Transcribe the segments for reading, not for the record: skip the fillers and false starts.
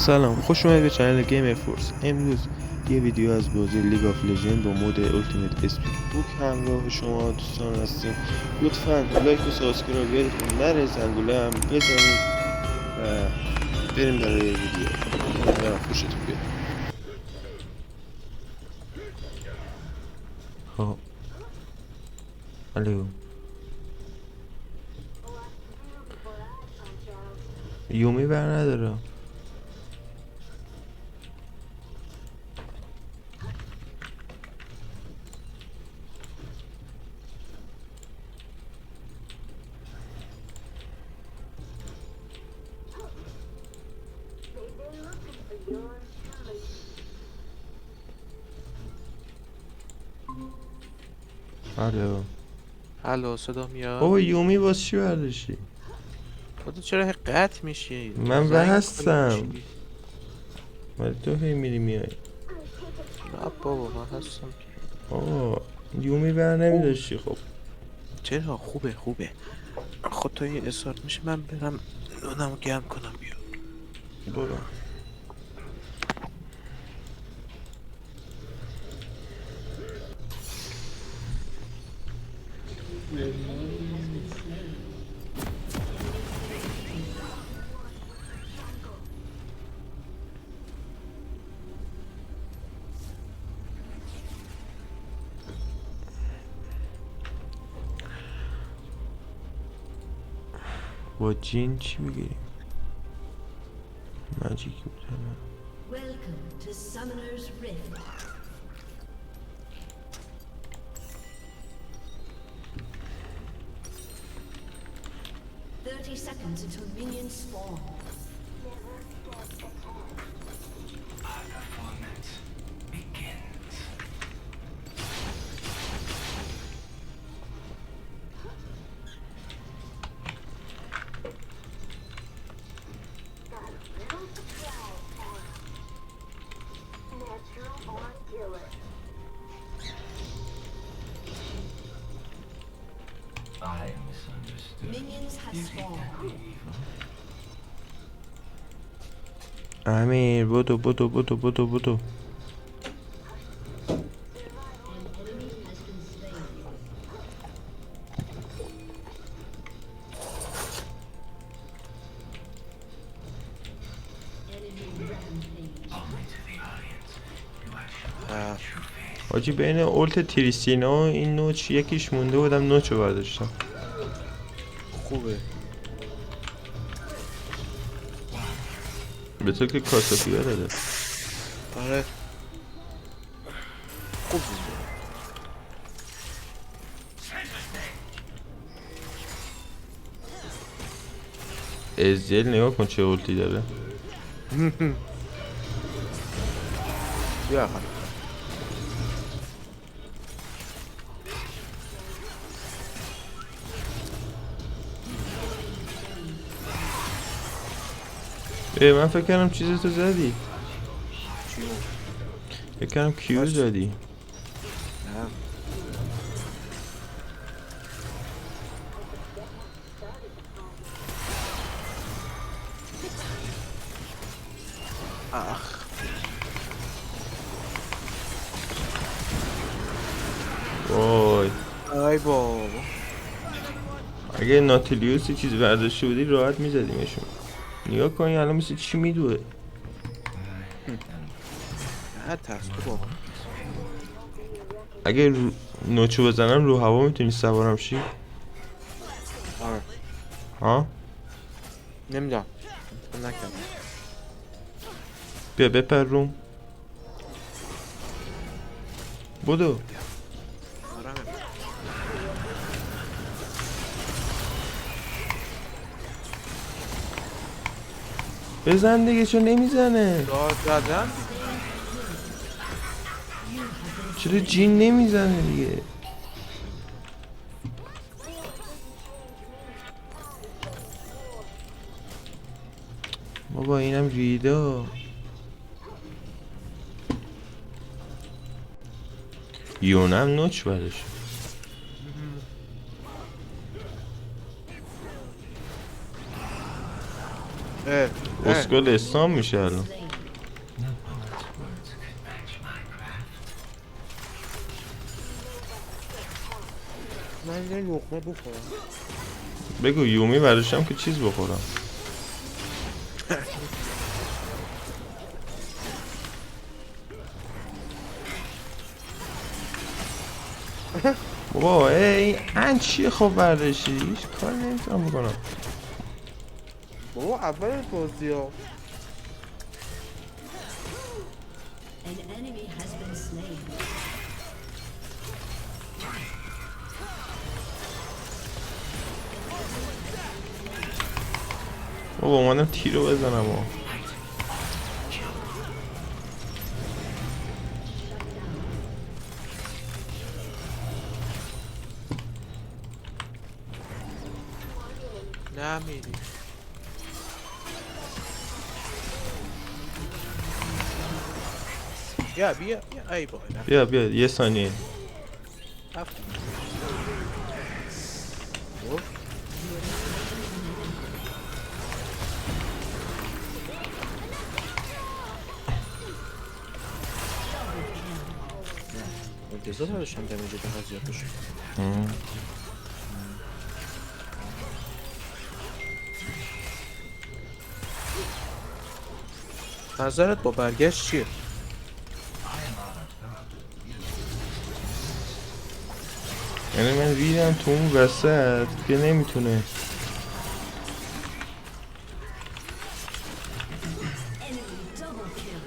سلام، خوش اومدید به چنل گیم فورس. امروز یه ویدیو از بازی لیگ آف لژند با مود التیمیت اسپید بوک همراه شما دوستان هستیم. لطفاً لایک و سابسکرایب یادتون نره، زنگوله هم بزنید و بریم برای ویدیو. امیدوارم خوشتون بیاد. خب الو یومی بر نداره. الو الو، صدا میاد؟ بابا یومی باز چی برداشتی؟ تو چرا هی قطع میشی؟ من هستم ولی تو هی میری میای. نه بابا، من هستم. بابا یومی بر نمیداشتی. خب چرا؟ خوبه. خود تو یه استارت میشه من برم نونمو گرم کنم. بیا برو. با جین چی بگیریم؟ ماجیک میتونم. Welcome to Summoner's Rift. Seconds until minions spawn. Our performance begins. I misunderstood. Minions have spawned. امیر بدو بدو بدو بدو بدو. Only to the audience do I show true face. حاجی بین اولت تریستینا و این نوچ یکیش مونده بودم، نوچو برداشتم. خوبه. به تو که کاسوفیا داده. آره خوب بود. ازدیل نگاه کن چه اولتی داره. بیا خانم. من فکر کردم چیزتو زدی. فکر کردم کیو زدی. نه آخ وای ای بابا. اگه ناتیلیوس چیز برداشته بودی راحت میزدیمشون. نگاه کنی الان مثل چی میدوه. نه ترس بابا. اگه نوچو بزنم رو هوا میتونی سوارم شی؟ آره ها؟ نمیدونم نکردم. بیا بپر روم. بدو. آره بزن دیگه، چون نمیزنه. داد زدم. چرا جین نمیزنه دیگه؟ بابا اینم ریدا. یونم نوچ برش. اه اسکل اسلام میشه الان. من یه لقمه بخورم. بگو یومی براشم که چیز بخورم. بابا ای ان چیه خب برداشتی؟ هیچ کار نمیتونم بکنم. بابا اول بازی ها An enemy has been slain. بابا اومدم تیرو بزنم و نمیری. بیا ای بای بیا بیا یه ثانیه. انتظار نداشتم دمیج ده زیاد بشه. نظرت با برگشت چیه؟ یعنی من ریدم تو اون وسط که نمیتونه. Enemy double kill.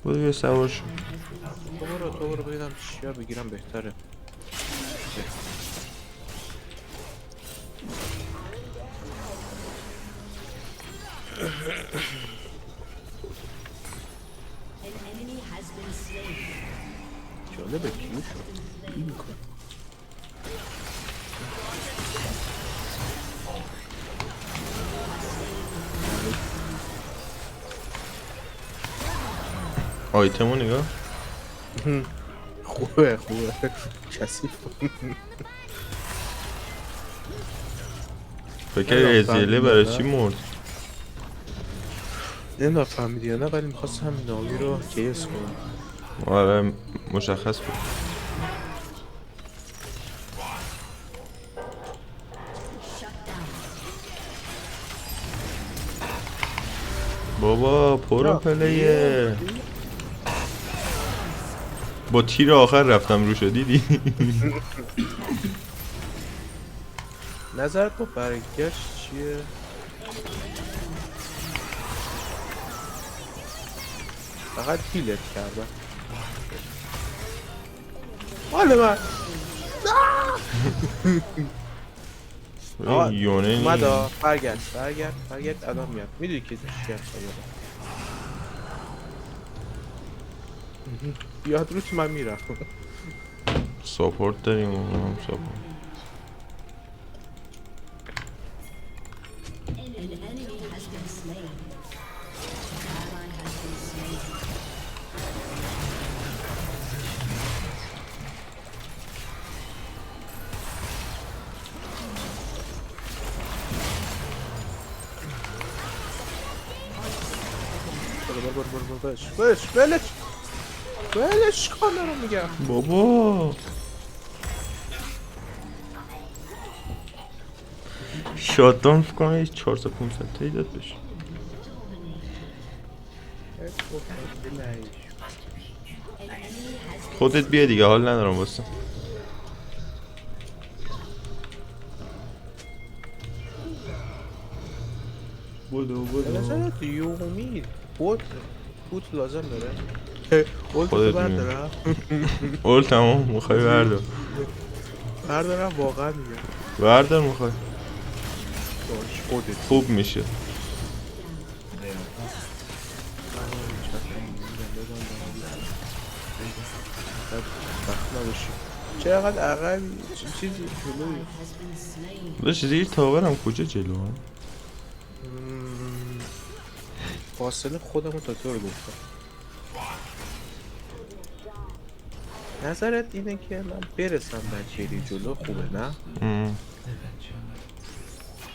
بودو بیا سوار شو. تو برو ببینم چیا بگیرم بهتره. An enemy has been slain. جالبه کیو شد این کن. آیتمو نگاه. خوبه کثیف. فکر ازیله برای چی مرد؟ نمیدونم فهمیدی یا نه ولی میخواستم ناوی رو کیس کنم. آره مشخص بود. بابا پرو پلیه. با تیر آخر رفتم روشو دیدی؟ نظرت با برگشت چیه؟ فقط هیلت کردم. مال من این یونه اومدا. نی. برگرد الان میاد. میدونی که چی هست بیاد روش من میرم. ساپورت داریم اونم ساپورت. An enemy has been slain. Ally has been slain. برو ولش کن رو میگم. بابا شاتدان فکر کنم یه 400 500 تایی داد بشه. خودت بیا دیگه حال ندارم واسه. به نظرت یومی بوت لازم داره؟ بوت خودت بردارم؟ اول تمام میخوای بردارم واقعا میگم. بردار میخوای باش خودت. خوب میشه. چقدر عقل چیزی جلوی. Has been slain. داشت زیر تاورم کجا جلو هم؟ فاصله خودمو تا تو رو گفتم. نظرت اینه که من برسم بچه‌لی جلو خوبه نه؟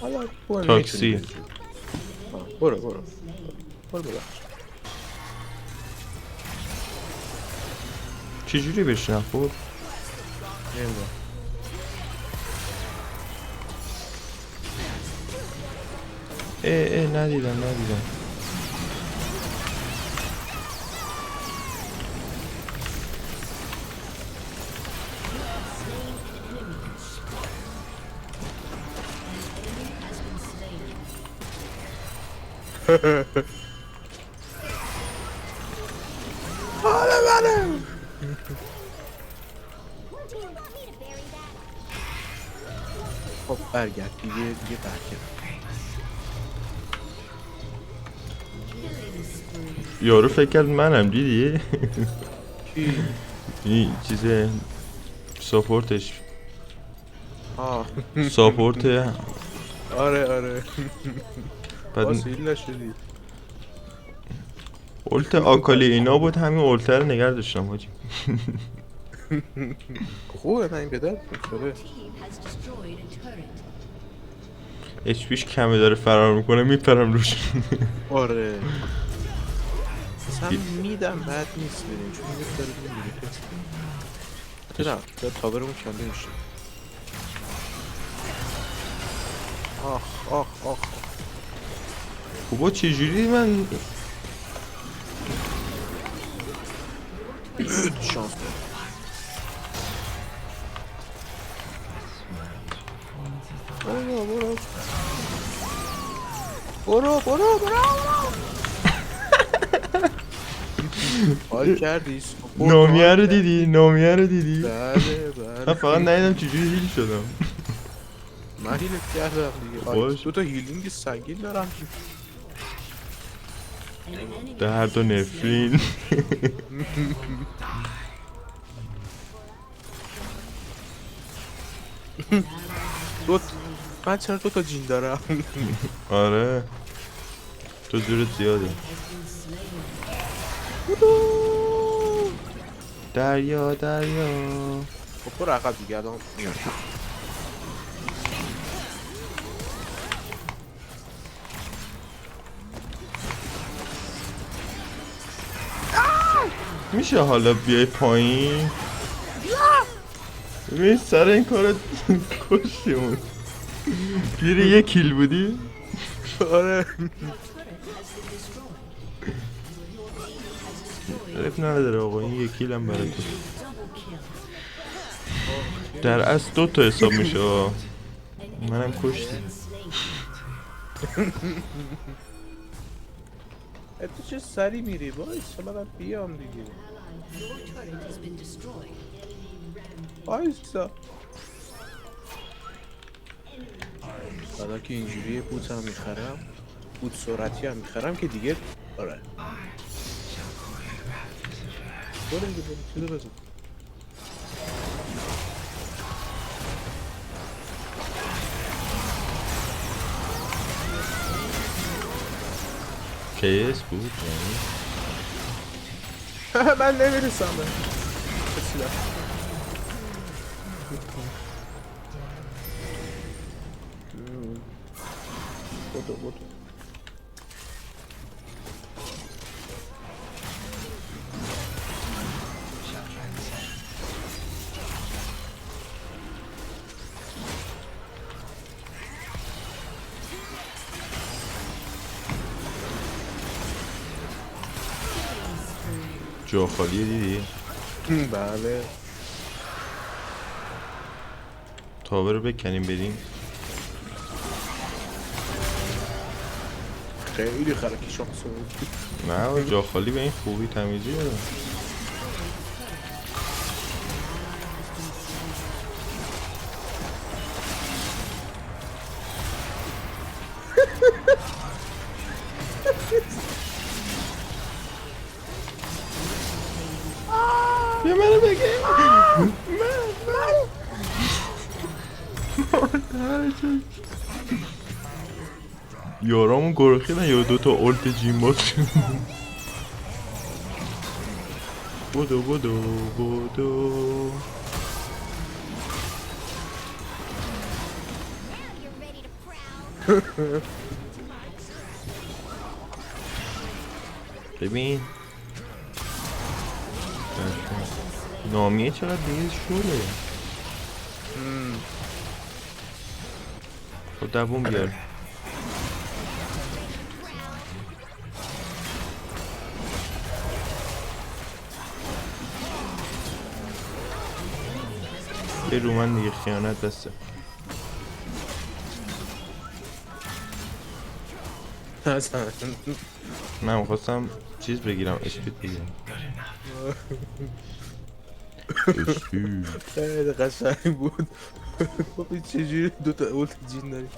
حالا تو تاکسی. می‌تونی بری. برو ببخش. چجوری بشنم خب؟ نمیدونم. ندیدم has been slain. خب برگرد دیگه برگرد. یارو فکر کرد منم دیدی؟ کی؟ این چیز ساپورتش ساپورت. ساپورت آره بعد آسیل نشدی. اولت آکالی اینا بود، همین اولت رو نگه داشتم حاجی. خوبه من این بدر میخوره. Team has destroyed a turret. اچ پیش کمه داره فرار میکنه، میپرم روش. آره اصلا میدم بد نیست بریم چون یه داره میگیره. نه تاورمون کنده میشه. آخ خوبا چجوری من شانس برو حال کردی نامیه رو دیدی؟ بله من فقط ندیدم چجوری هیل شدم. من هیلت کردم دیگه. باش. دو تا هیلینگ سنگین دارم. درد و نفرین. من چرا دو تا جین دارم؟ آره تو زورت زیاده. دریا خب برو عقب دیگه الان میاد. میشه حالا بیای پایین؟ ببین سر این کارت کشتیمون. گیری یه کیل بودی؟ آره رف نداره آقا، این یه کیل هم برای تو. Double kill. در اصل 2 تا حساب میشه آقا. منم کشتی. تو چه سری میری وایسا منم بیام دیگه. Your turret has been destroyed. وایسا حالا که اینجوری بوت هم میخرم، بوت سرعتی هم میخرم که دیگه. آره برو دیگه چیزو بزن. کیس بود یعنی. من نمیرسم به سلاح. بودو جا خالیه دیدی؟ بله تاور رو بکنیم بریم. خیلی خرکی شانس بود. نه جا خالی به این خوبی تمیزی داره. بیا منو بگه. یارامون گرخیدن یا 2 تا اولت جیم باز شد. بودو بودو بودو. ببین نامیه چقدر دیگه شوره. خب دووم بیار. یه رو من دیگه خیانت بسته. من خواستم چیز بگیرم، اسپید بگیرم. اسپید خیلی قشنگ بود. ببین چجوری دوتا اولت جین داری.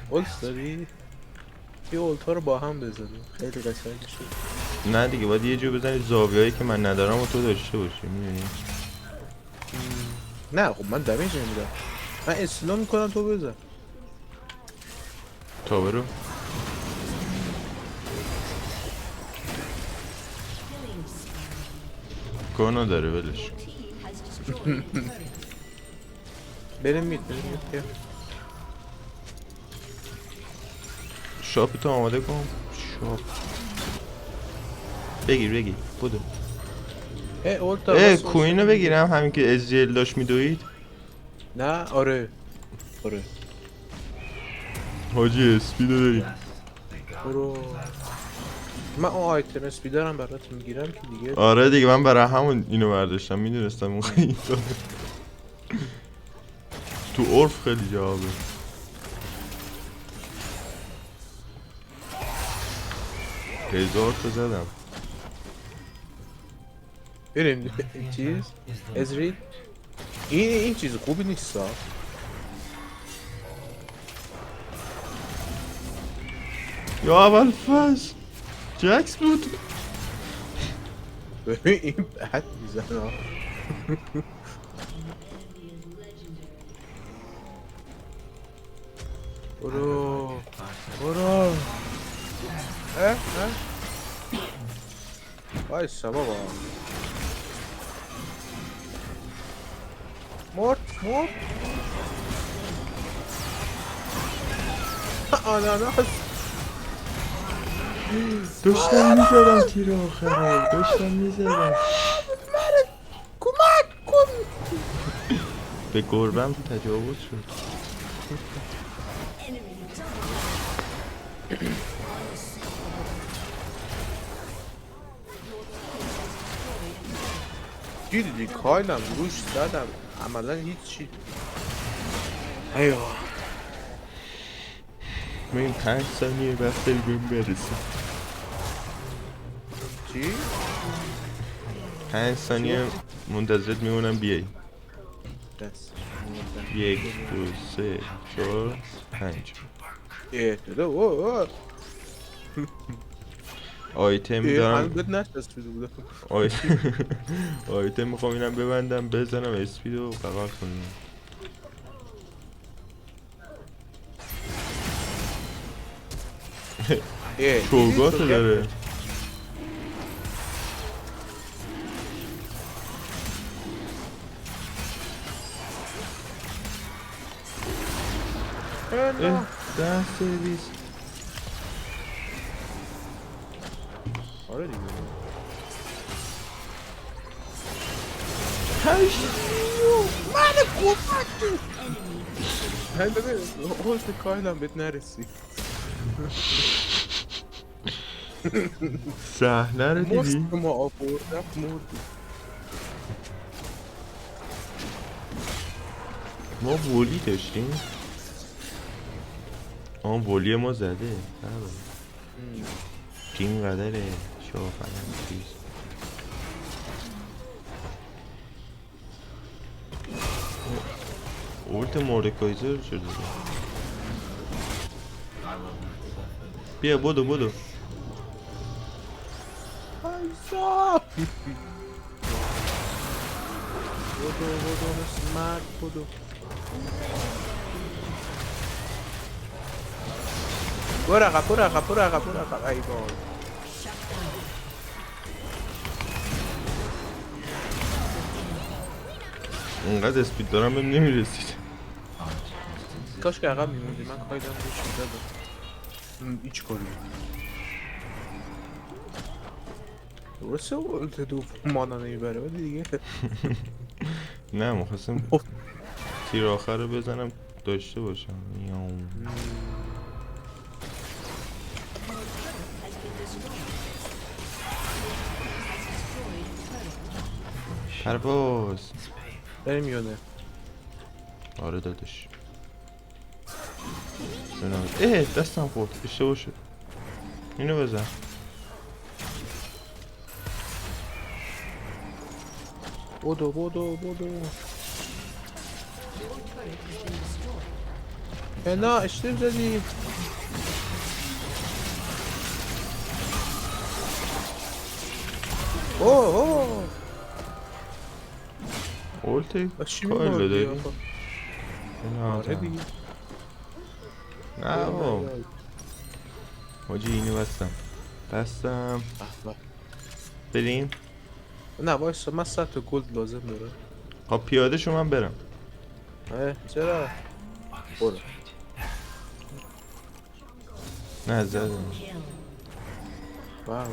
اولت داری؟ یه اولت ها رو با هم بزنیم، خیلی قشنگ شد. نه دیگه باید یه جور بزنی زاویه‌ای که من ندارم و تو داشته باشی، میدونی؟ نه خب من دمیج نمیدم، من اسلام میکنم تو بزن. تا برو. کانو داره ولش. Team has destroyed a turret. بریم مید بیا. شاپی تو آماده کن. شاپ بگیر بودو. اولت کوین رو بگیرم همین که ازجیل داشت میدوید. نه آره حاجی اسپیدو داریم. برو. من اون آیتم اسپیدرم برات میگیرم که دیگه. آره دیگه من برای همون اینو برداشتم، میدونستم اون خیلی تو عرف خیلی جوابه. هزار تا زدم. بریم چیز ازری این چیز خوبی نیست ها. یا اول فاز جکس بود. ببین این بد میزنه ها. برو وایسا بابا. مرد آناناس. داشتم میزدم تیر آخره، داشتم میزدم. کمک کن. به گربم تجاوز شد. دیدی کایلم روش زدم عملا هیچی. ایوه این 5 ثانیه وقت بهم برسه. چی؟ 5 ثانیه منتظرت میمونم بیای. دست 1 2 3 4 5. آیتم من دارم. بهت نشسته بودم. آیتم میخوام اینم ببندم بزنم اسپیدو بغل کنم. چوگاتو داره. ده سرویس. آره دیگه. من ببین اولت کایلم بهت نرسید. صحنه رو مست دیدی؟ ما آوردم مردی. ما ولی داشتیم. ولی ما زده. تیم قدره شافنم چیز. اولت موردکایزر شده. بیا بودو ایسا بودو مثل مرد بودو. برو عقب ای بای. اینقدر اسپید دارم بهم نمیرسید. کاش که عقب میموندی، من کایدم روش میدادم. هیچ کاری. درسته اولت دوم مانا نمیبره ولی دیگه. نه میخواستم تیر آخر رو بزنم داشته باشم. میام. پرواز. بریم یونه. آره دادش. اه دستم خورد اشتباه شد. اینو بزن. بودو نه اشتباه زدی. اوه اولتی چی کایل می‌ماردی داری؟ آخه؟ نه آره دیگه. نه بابا حاجی اینو بستم به. بریم. نه وایسا من 100 تا گلد لازم داره. خب پیاده شو من برم. چرا؟ برو. نه زدم. واو.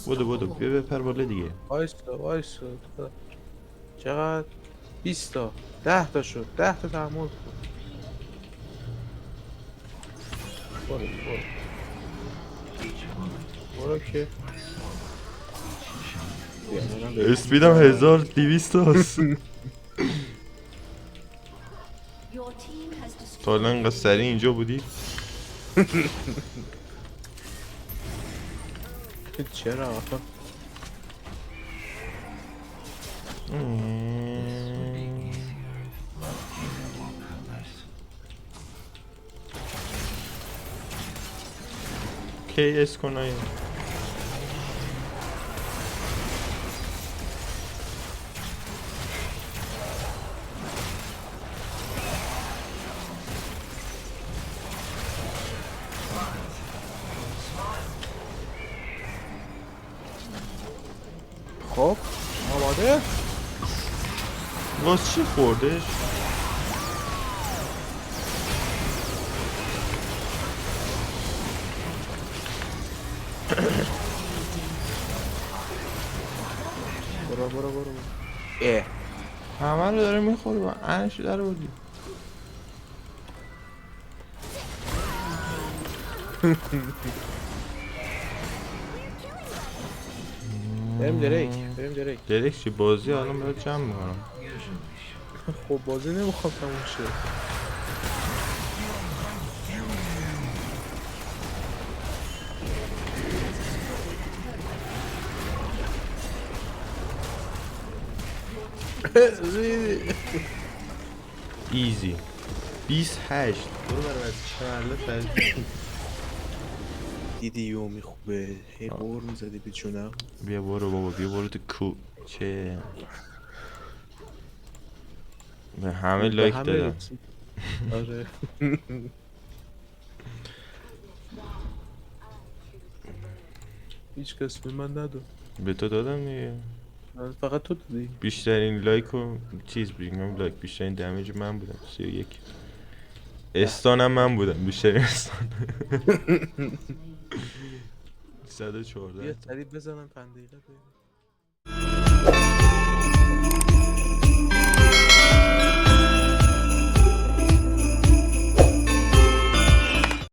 بودو بیا بپر بالا دیگه. وایسا چقدر؟ 20 تا 10 تا شد. 10 تا تحمل کن. برو که اسپیدم 1200 هست. Your team has destroyed تا الان انقدر سریع اینجا بودی؟ چرا آخه؟ کی اس کنایی خب آماده؟ واس چی خوردش؟ برو اه همه رو داره میخوره با انش در بودی. بریم دریک دریک چی بازی الان باید جمع میکنم. خب بازی نمیخوام تموم شه. ایزی 28 برو برای چرله فرید. دیدی یومی خوبه هی بور میزدی به جونم. بیا برو بابا بیا برو تو کوچه. به همه لایک دادم. آره. هیچ کس به من نداد. به تو دادم دیگه. فقط تو دادی. بیشترین لایک و چیز بگم لایک بیشترین دمیج من بودم 31. استانم من بودم بیشترین استان. 114. بیا سریع بزنم 5 دقیقه بریم.